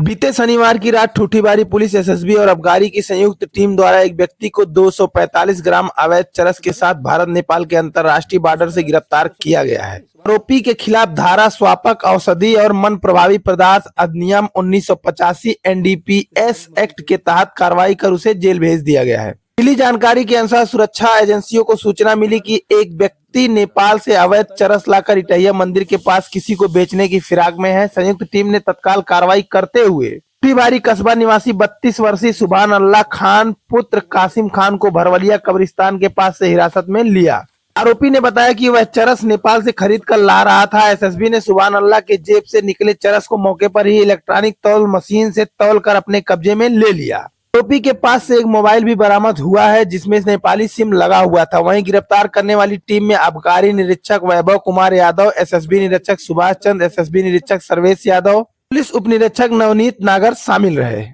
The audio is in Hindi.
बीते शनिवार की रात ठूठीवारी पुलिस, एसएसबी और आबकारी की संयुक्त टीम द्वारा एक व्यक्ति को 245 ग्राम अवैध चरस के साथ भारत नेपाल के अंतर्राष्ट्रीय बॉर्डर से गिरफ्तार किया गया है। आरोपी के खिलाफ धारा स्वापक औषधि और मन प्रभावी पदार्थ अधिनियम 1985 एनडीपीएस एक्ट के तहत कार्रवाई कर उसे जेल भेज दिया गया है। मिली जानकारी के अनुसार सुरक्षा एजेंसियों को सूचना मिली कि एक व्यक्ति नेपाल से अवैध चरस लाकर इटहिया मंदिर के पास किसी को बेचने की फिराक में है। संयुक्त टीम ने तत्काल कार्रवाई करते हुए ठूठीवारी कस्बा निवासी 32 वर्षीय सुभान अल्लाह खान पुत्र कासिम खान को भरवलिया कब्रिस्तान के पास से हिरासत में लिया। आरोपी ने बताया कि वह चरस नेपाल से खरीद कर ला रहा था। एसएसबी ने सुभान अल्लाह के जेब से निकले चरस को मौके पर ही इलेक्ट्रॉनिक तौल मशीन से तौल कर अपने कब्जे में ले लिया। आरोपी के पास से एक मोबाइल भी बरामद हुआ है जिसमें नेपाली सिम लगा हुआ था। वहीं गिरफ्तार करने वाली टीम में आबकारी निरीक्षक वैभव कुमार यादव, एसएसबी निरीक्षक सुभाष चंद्र, एसएसबी निरीक्षक सर्वेश यादव, पुलिस उप निरीक्षक नवनीत नागर शामिल रहे।